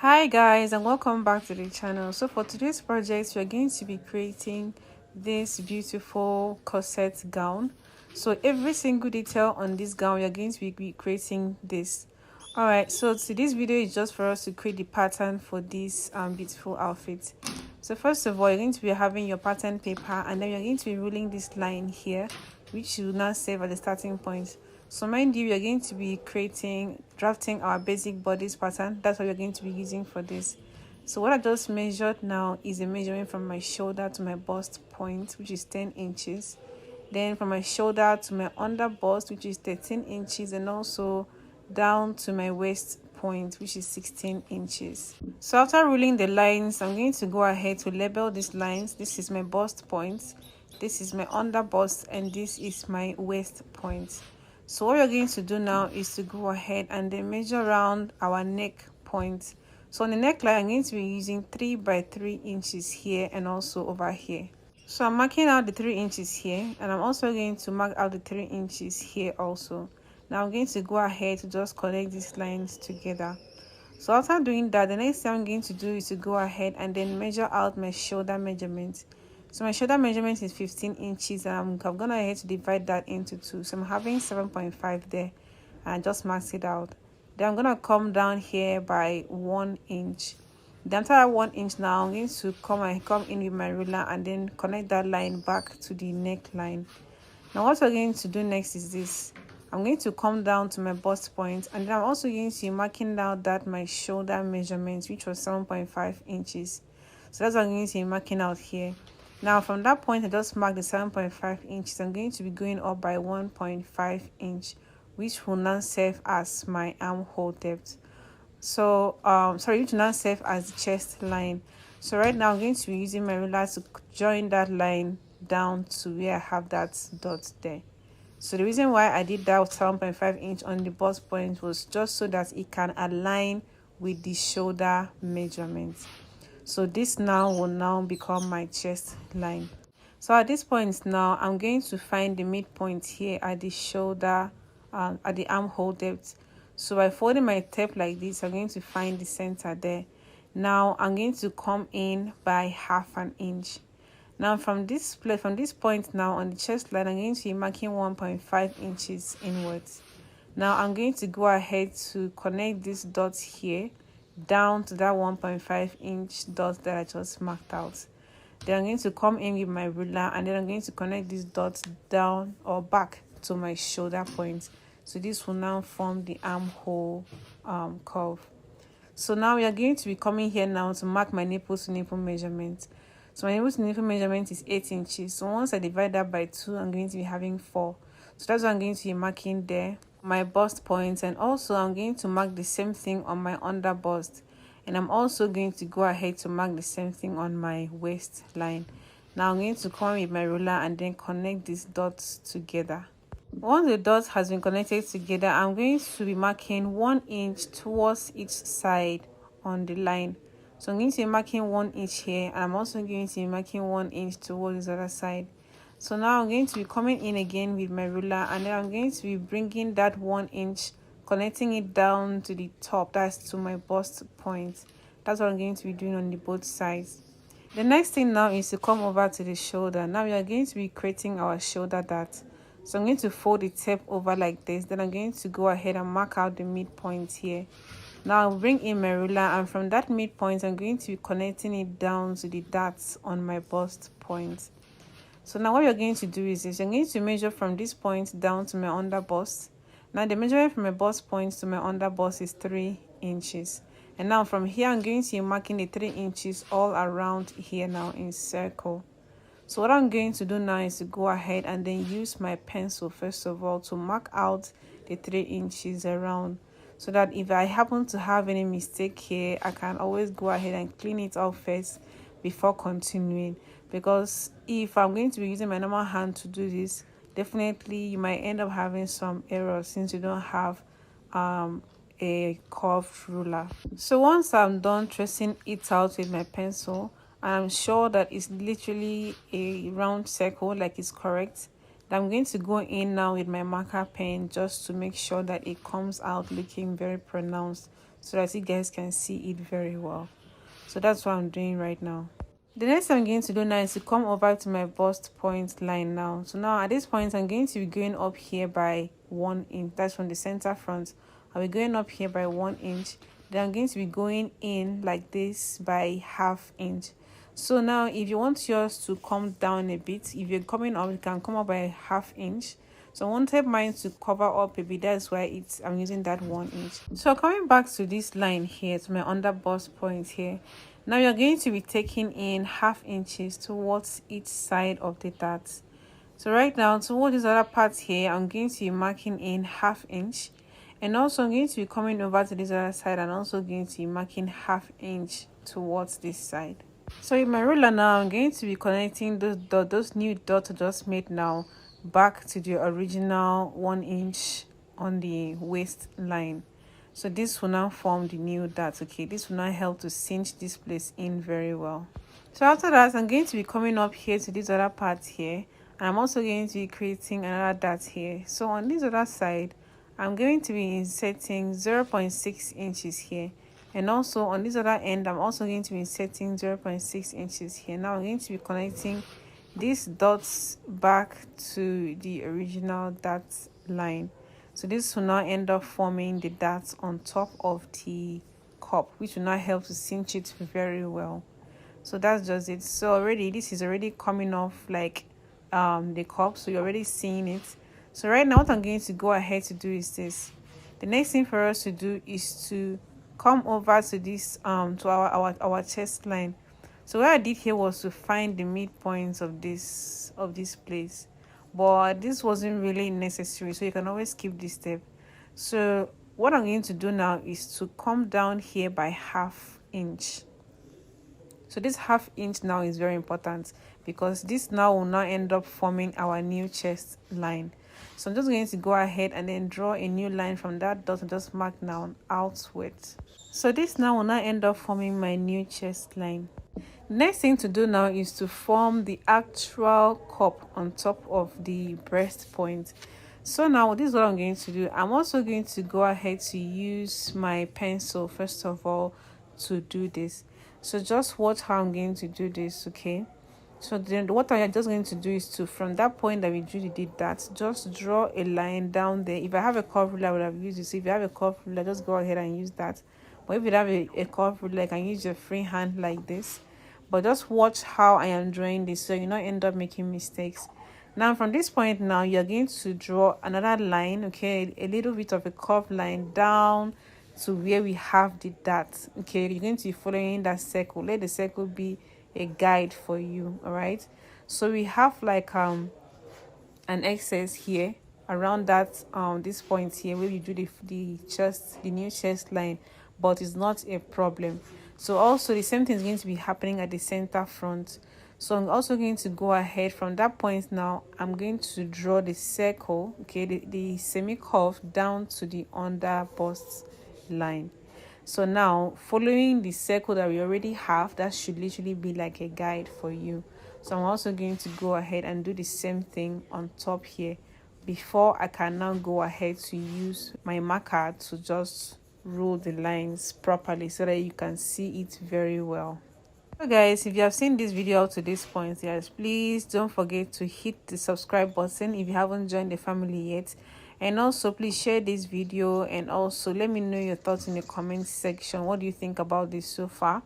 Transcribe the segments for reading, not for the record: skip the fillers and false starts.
Hi guys, and welcome back to the channel. So for today's project, we're going to be creating this beautiful corset gown. So every single detail on this gown, we are going to be creating this. All right, so today's video is just for us to create the pattern for this beautiful outfit. So first of all, you're going to be having your pattern paper, and then you're going to be ruling this line here, which will now serve as the starting point. So mind you, we are going to be drafting our basic bodice pattern. That's what we're going to be using for this. So what I just measured now is a measurement from my shoulder to my bust point, which is 10 inches. Then from my shoulder to my under bust, which is 13 inches, and also down to my waist point, which is 16 inches. So after ruling the lines, I'm going to go ahead to label these lines. This is my bust point, this is my under bust, and this is my waist point. So what we're going to do now is to go ahead and then measure around our neck point. So on the neckline, I'm going to be using 3 by 3 inches here and also over here. So I'm marking out the 3 inches here, and I'm also going to mark out the 3 inches here also. Now I'm going to go ahead to just connect these lines together. So after doing that, the next thing I'm going to do is to go ahead and then measure out my shoulder measurement. So my shoulder measurement is 15 inches, and I'm gonna ahead to divide that into 2. So I'm having 7.5 there, and I just marked it out. Then I'm gonna come down here by 1 inch. Then after that 1 inch, now I'm going to come in with my ruler and then connect that line back to the neckline. Now what we're going to do next is this. I'm going to come down to my bust point, and then I'm also going to be marking out that my shoulder measurement, which was 7.5 inches. So that's what I'm going to be marking out here. Now from that point, I just marked the 7.5 inches. I'm going to be going up by 1.5 inch, which will now serve as my armhole depth. So which will now serve as the chest line. So right now I'm going to be using my ruler to join that line down to where I have that dot there. So the reason why I did that 7.5 inch on the bust point was just so that it can align with the shoulder measurement. So this now will now become my chest line. So at this point now, I'm going to find the midpoint here at the shoulder, at the armhole depth. So by folding my tape like this, I'm going to find the center there. Now I'm going to come in by 1/2 inch. Now from this point now on the chest line, I'm going to be marking 1.5 inches inwards. Now I'm going to go ahead to connect these dots here down to that 1.5 inch dot that I just marked out. Then I'm going to come in with my ruler, and then I'm going to connect these dots down or back to my shoulder point. So this will now form the armhole curve. So now we are going to be coming here now to mark my nipple to nipple measurement. So my nipple to nipple measurement is 8 inches. So once I divide that by 2, I'm going to be having 4. So that's what I'm going to be marking there, my bust point, and also I'm going to mark the same thing on my under bust, and I'm also going to go ahead to mark the same thing on my waistline. Now I'm going to come with my ruler and then connect these dots together. Once the dots has been connected together, I'm going to be marking 1 inch towards each side on the line. So I'm going to be marking 1 inch here, and I'm also going to be marking 1 inch towards the other side. So now I'm going to be coming in again with my ruler, and then I'm going to be bringing that 1 inch, connecting it down to the top, that's to my bust point. That's what I'm going to be doing on the both sides. The next thing now is to come over to the shoulder. Now we are going to be creating our shoulder dart. So I'm going to fold the tape over like this. Then I'm going to go ahead and mark out the midpoint here. Now I'll bring in my ruler, and from that midpoint, I'm going to be connecting it down to the darts on my bust point. So now what you're going to do is this. You're going to measure from this point down to my under bust. Now the measurement from my bust point to my under bust is 3 inches. And now from here, I'm going to be marking the 3 inches all around here now in circle. So what I'm going to do now is to go ahead and then use my pencil first of all to mark out the 3 inches around, so that if I happen to have any mistake here, I can always go ahead and clean it up first before continuing. Because if I'm going to be using my normal hand to do this, definitely you might end up having some errors since you don't have a curved ruler. So once I'm done tracing it out with my pencil, and I'm sure that it's literally a round circle, like it's correct, I'm going to go in now with my marker pen just to make sure that it comes out looking very pronounced, so that you guys can see it very well. So that's what I'm doing right now. The next thing I'm going to do now is to come over to my bust point line now. So now at this point, I'm going to be going up here by 1 inch. That's from the center front. I'll be going up here by 1 inch. Then I'm going to be going in like this by ½ inch. So now if you want yours to come down a bit, if you're coming up, you can come up by ½ inch. So I wanted mine to cover up a bit, that's why I'm using that 1 inch. So coming back to this line here, to my under bust point here, now you're going to be taking in ½ inches towards each side of the dart. So right now, towards this other part here, I'm going to be marking in ½ inch, and also I'm going to be coming over to this other side and also going to be marking ½ inch towards this side. So in my ruler now, I'm going to be connecting those new dots I just made now back to the original 1 inch on the waistline. So this will now form the new dart. Okay, this will now help to cinch this place in very well. So after that, I'm going to be coming up here to this other part here, and I'm also going to be creating another dart here. So on this other side, I'm going to be inserting 0.6 inches here, and also on this other end, I'm also going to be inserting 0.6 inches here. Now I'm going to be connecting these dots back to the original dart line. So this will now end up forming the darts on top of the cup, which will now help to cinch it very well. So that's just it. So already this is already coming off like the cup, so you're already seeing it. So right now what I'm going to go ahead to do is this. The next thing for us to do is to come over to this to our chest line. So what I did here was to find the midpoints of this place, but this wasn't really necessary, so you can always skip this step. So what I'm going to do now is to come down here by ½ inch. So this ½ inch now is very important because this now will now end up forming our new chest line. So I'm just going to go ahead and then draw a new line from that dot and just mark now outwards. So this now will now end up forming my new chest line. Next thing to do now is to form the actual cup on top of the breast point. So now this is what I'm going to do. I'm also going to go ahead to use my pencil first of all to do this. So just watch how I'm going to do this, okay? So then what I'm just going to do is to, from that point that we did that, just draw a line down there. If I have a curve ruler, I would have used it. So if you have a curve ruler, just go ahead and use that. But if you have a curve ruler, you can use your free hand like this. But just watch how I am drawing this so you not end up making mistakes. Now from this point now, you're going to draw another line, okay, a little bit of a curved line down to where we have the dart. Okay, you're going to be following that circle. Let the circle be a guide for you. All right, so we have like an excess here around that this point here where you do the new chest line, but it's not a problem. So also the same thing is going to be happening at the center front. So I'm also going to go ahead from that point now. I'm going to draw the circle, okay, the semi-curve down to the under bust line. So now following the circle that we already have, that should literally be like a guide for you. So I'm also going to go ahead and do the same thing on top here before I can now go ahead to use my marker to just rule the lines properly so that you can see it very well. So guys, if you have seen this video up to this point, guys, please don't forget to hit the subscribe button if you haven't joined the family yet, and also please share this video, and also let me know your thoughts in the comment section. What do you think about this so far?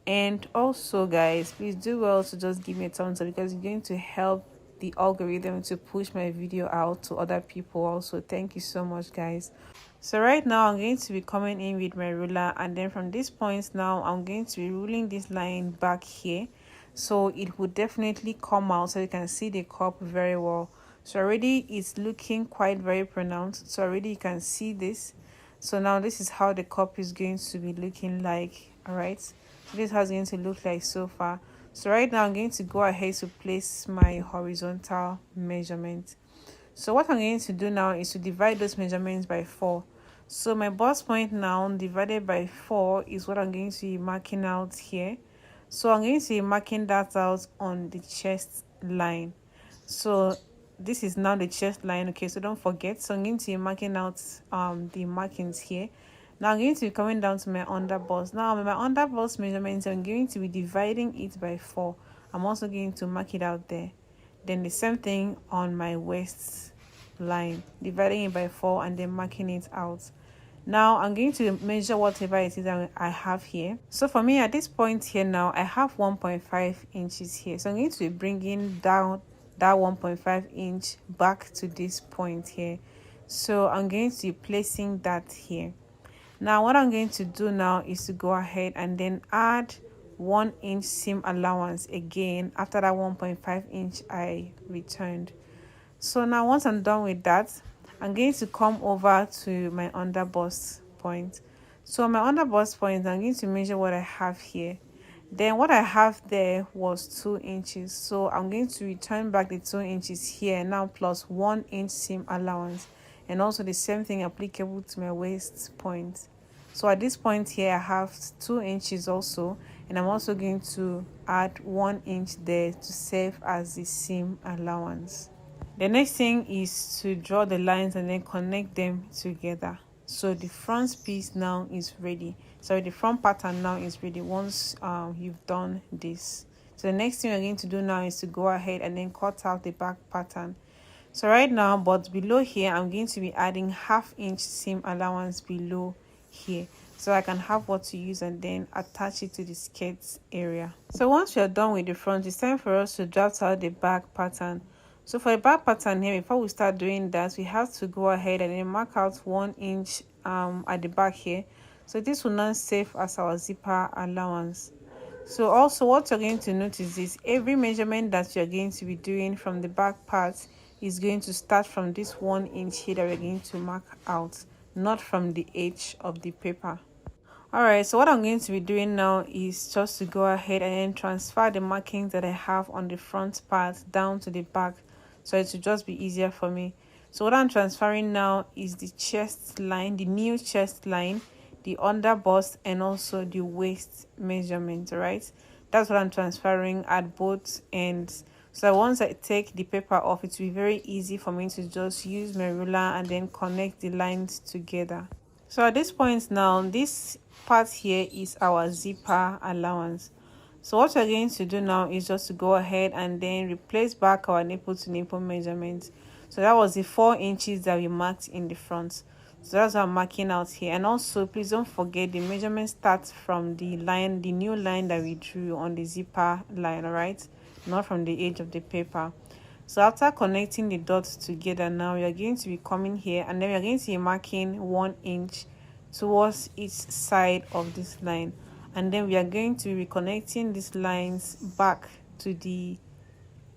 And also guys, please do well to just give me a thumbs up because it's going to help the algorithm to push my video out to other people also. Thank you so much guys. So right now I'm going to be coming in with my ruler, and then from this point now I'm going to be ruling this line back here so it would definitely come out so you can see the cup very well. So already it's looking quite very pronounced, so already you can see this. So now this is how the cup is going to be looking like. All right, so this is how it's going to look like so far. So right now I'm going to go ahead to place my horizontal measurement. So what I'm going to do now is to divide those measurements by 4. So my bust point now divided by 4 is what I'm going to be marking out here. So I'm going to be marking that out on the chest line. So this is now the chest line, okay, so don't forget. So I'm going to be marking out the markings here. Now I'm going to be coming down to my underbust. Now with my underbust measurements, I'm going to be dividing it by 4. I'm also going to mark it out there. Then the same thing on my waist line, dividing it by 4 and then marking it out. Now I'm going to measure whatever it is that I have here. So for me at this point here now, I have 1.5 inches here. So I'm going to be bringing down that 1.5 inch back to this point here. So I'm going to be placing that here. Now what I'm going to do now is to go ahead and then add 1 inch seam allowance again after that 1.5 inch I returned. So now once I'm done with that, I'm going to come over to my underbust point. So my underbust point, I'm going to measure what I have here. Then what I have there was 2 inches. So I'm going to return back the 2 inches here now plus 1 inch seam allowance. And also the same thing applicable to my waist point. So at this point here, I have 2 inches also. And I'm also going to add 1 inch there to serve as the seam allowance. The next thing is to draw the lines and then connect them together. So the front piece now is ready. So the front pattern now is ready once you've done this. So the next thing we're going to do now is to go ahead and then cut out the back pattern. So right now, but below here, I'm going to be adding 1/2 inch seam allowance below here, so I can have what to use and then attach it to the skirt area. So once you're done with the front, it's time for us to draft out the back pattern. So for the back pattern here, before we start doing that, we have to go ahead and then mark out 1 inch at the back here. So this will not serve as our zipper allowance. So also what you're going to notice is every measurement that you're going to be doing from the back part is going to start from this 1 inch here that we're going to mark out, not from the edge of the paper. Alright, so what I'm going to be doing now is just to go ahead and then transfer the markings that I have on the front part down to the back, so it will just be easier for me. So what I'm transferring now is the chest line, the new chest line, the underbust, and also the waist measurement. Right, that's what I'm transferring at both ends. So once I take the paper off, it will be very easy for me to just use my ruler and then connect the lines together. So at this point now, this part here is our zipper allowance. So what we're going to do now is just to go ahead and then replace back our nipple to nipple measurement. So that was the 4 inches that we marked in the front. So that's what I'm marking out here. And also please don't forget the measurement starts from the line, the new line that we drew on the zipper line, all right, not from the edge of the paper. So after connecting the dots together, now we are going to be coming here and then we are going to be marking 1 inch towards each side of this line, and then we are going to be reconnecting these lines back to the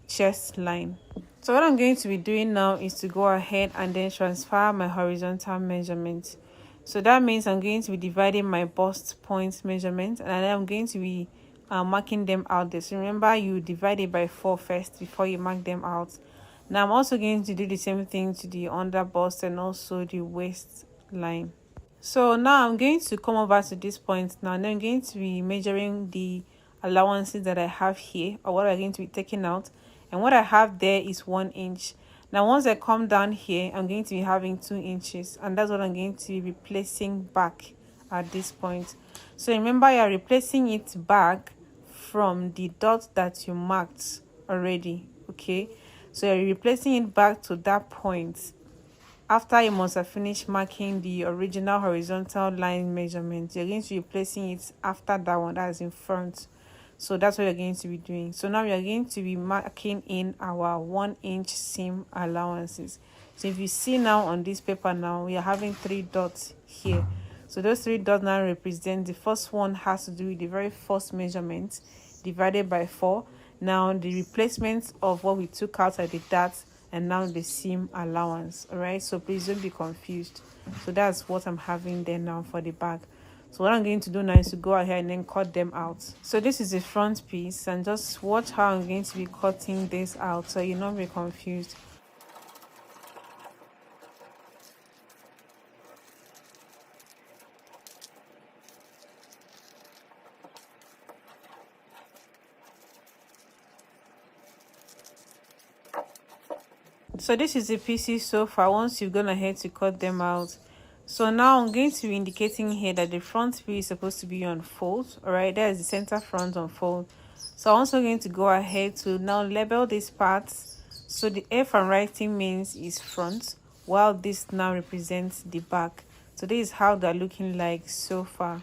chest line. So what I'm going to be doing now is to go ahead and then transfer my horizontal measurement. So that means I'm going to be dividing my bust point measurement and then I'm going to be marking them out there. So remember, you divide it by 4 first before you mark them out. Now I'm also going to do the same thing to the under bust and also the waist line. So now I'm going to come over to this point now, and I'm going to be measuring the allowances that I have here, or what I'm going to be taking out, and what I have there is 1 inch. Now once I come down here, I'm going to be having 2 inches, and that's what I'm going to be replacing back at this point. So remember, you're replacing it back from the dot that you marked already. Okay, so you're replacing it back to that point after you must have finished marking the original horizontal line measurement. You're going to be placing it after that one that is in front. So that's what you're going to be doing. So now we are going to be marking in our 1 inch seam allowances. So if you see now on this paper now, we are having 3 dots here. So those 3 dots now represent, the first one has to do with the very first measurement divided by 4. Now the replacement of what we took out at the dot, and now the seam allowance. All right, so please don't be confused. So that's what I'm having there now for the back. So what I'm going to do now is to go ahead and then cut them out. So this is the front piece, and just watch how I'm going to be cutting this out so you're not be confused. So this is the pieces so far once you've gone ahead to cut them out. So now I'm going to be indicating here that the front piece is supposed to be on fold. All right, that is the center front on fold. So I'm also going to go ahead to now label these parts. So the F I'm writing means is front, while this now represents the back. So this is how they're looking like so far.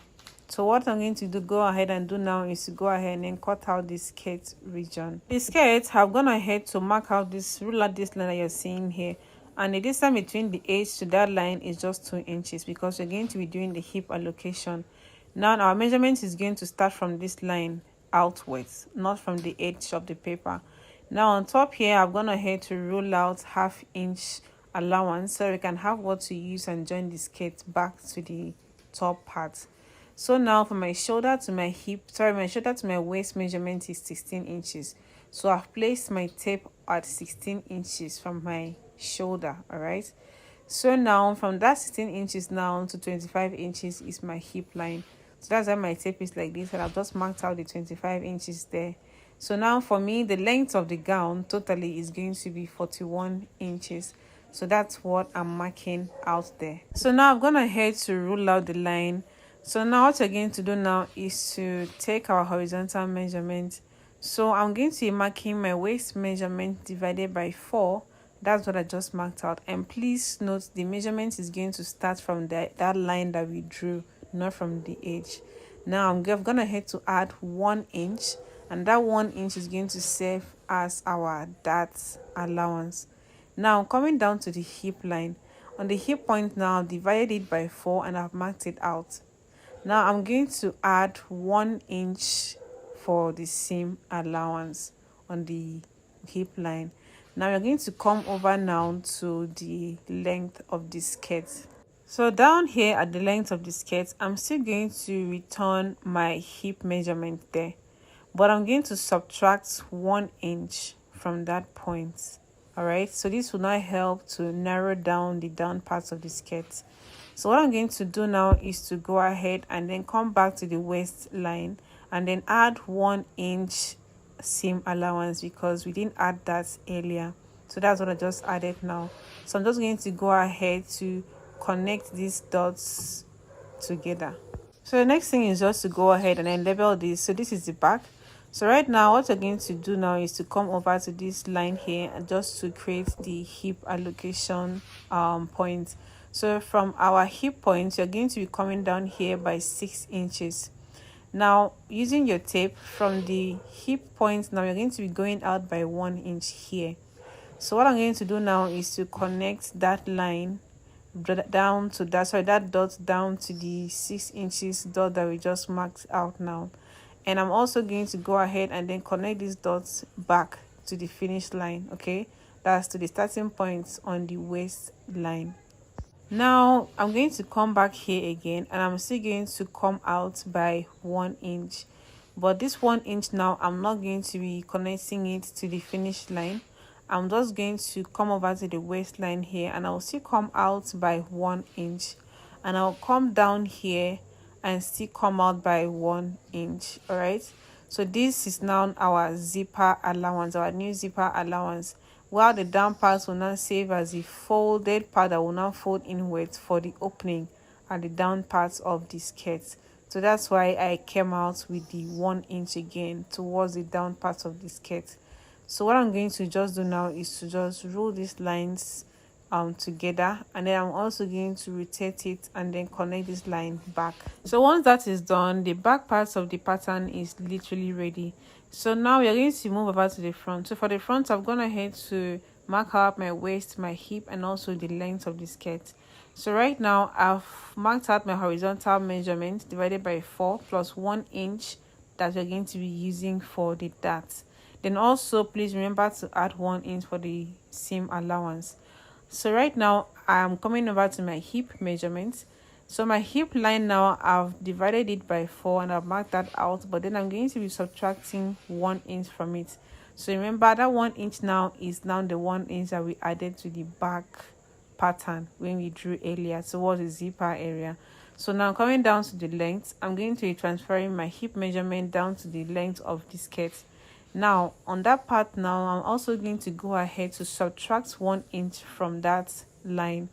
So what I'm going to go ahead and do now is to go ahead and cut out the skirt region. The skirt, I've gone ahead to mark out this, rule out this line that you're seeing here. And the distance between the edge to that line is just 2 inches because we're going to be doing the hip allocation. Now our measurement is going to start from this line outwards, not from the edge of the paper. Now on top here, I've gone ahead to rule out 1/2 inch allowance so we can have what to use and join the skirt back to the top part. So now from my shoulder to my my shoulder to my waist measurement is 16 inches. So I've placed my tape at 16 inches from my shoulder. All right. So now from that 16 inches now to 25 inches is my hip line. So that's why my tape is like this, and I've just marked out the 25 inches there. So now for me, the length of the gown totally is going to be 41 inches. So that's what I'm marking out there. So now I've gone ahead to rule out the line. So now what we're going to do now is to take our horizontal measurement. So I'm going to be marking my waist measurement divided by 4. That's what I just marked out. And please note the measurement is going to start from that line that we drew, not from the edge. Now I'm gonna head to add 1 inch, and that 1 inch is going to serve as our dart allowance. Now coming down to the hip line, on the hip point now I've divided it by 4 and I've marked it out. Now I'm going to add 1 inch for the seam allowance on the hip line. Now we're going to come over now to the length of the skirt. So down here at the length of the skirt, I'm still going to return my hip measurement there, but I'm going to subtract 1 inch from that point. All right, so this will now help to narrow down the down parts of the skirt. So what I'm going to do now is to go ahead and then come back to the waistline and then add 1 inch seam allowance because we didn't add that earlier. So that's what I just added now. So I'm just going to go ahead to connect these dots together. So the next thing is just to go ahead and then label this. So this is the back. So right now what we're going to do now is to come over to this line here and just to create the hip allocation point. So from our hip point, you're going to be coming down here by 6 inches. Now using your tape from the hip point, now you're going to be going out by 1 inch here. So what I'm going to do now is to connect that line down to that dot down to the 6 inches dot that we just marked out now. And I'm also going to go ahead and then connect these dots back to the finish line. Okay, that's to the starting point on the waistline. Now I'm going to come back here again and I'm still going to come out by 1 inch, but this 1 inch now I'm not going to be connecting it to the finish line. I'm just going to come over to the waistline here and I'll still come out by 1 inch, and I'll come down here and still come out by 1 inch. All right, so this is now our zipper allowance, our new zipper allowance, while the down part will now serve as the folded part that will now fold inwards for the opening at the down parts of the skirt. So that's why I came out with the 1 inch again towards the down parts of the skirt. So what I'm going to just do now is to just roll these lines together, and then I'm also going to rotate it and then connect this line back. So once that is done, the back parts of the pattern is literally ready. So now we are going to move over to the front. So for the front, I've gone ahead to mark out my waist, my hip, and also the length of the skirt. So right now I've marked out my horizontal measurement divided by 4 plus 1 inch that we're going to be using for the dart. Then also please remember to add 1 inch for the seam allowance. So right now I'm coming over to my hip measurement. So my hip line now, I've divided it by 4 and I've marked that out, but then I'm going to be subtracting 1 inch from it. So remember that 1 inch now is now the 1 inch that we added to the back pattern when we drew earlier towards the zipper area. So now coming down to the length, I'm going to be transferring my hip measurement down to the length of the skirt. Now on that part now, I'm also going to go ahead to subtract 1 inch from that line.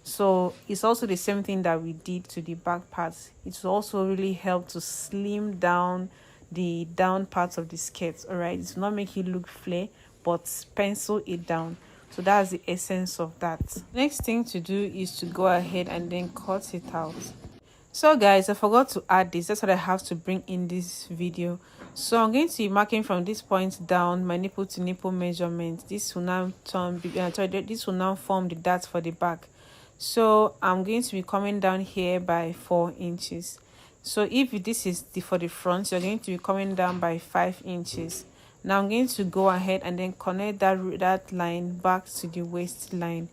So it's also the same thing that we did to the back parts. It will also really help to slim down the down parts of the skirt. All right, it will not make it look flare, but pencil it down. So that's the essence of that. Next thing to do is to go ahead and then cut it out. So guys, I forgot to add this. That's what I have to bring in this video. So I'm going to be marking from this point down my nipple to nipple measurement. This will now this will now form the dart for the back. So I'm going to be coming down here by 4 inches. So if this is for the front, you're going to be coming down by 5 inches. Now I'm going to go ahead and then connect that line back to the waistline.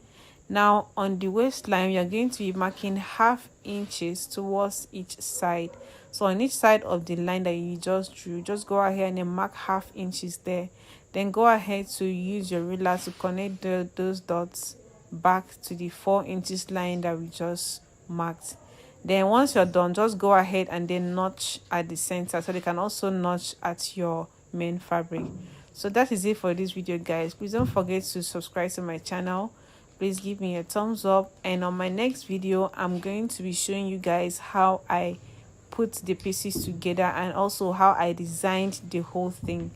Now on the waistline, you're going to be marking ½ inches towards each side. So on each side of the line that you just drew, just go ahead and then mark ½ inches there. Then go ahead to use your ruler to connect those dots back to the 4 inches line that we just marked. Then once you're done, just go ahead and then notch at the center, so they can also notch at your main fabric. So that is it for this video, guys. Please don't forget to subscribe to my channel. Please give me a thumbs up, and on my next video I'm going to be showing you guys how I put the pieces together and also how I designed the whole thing.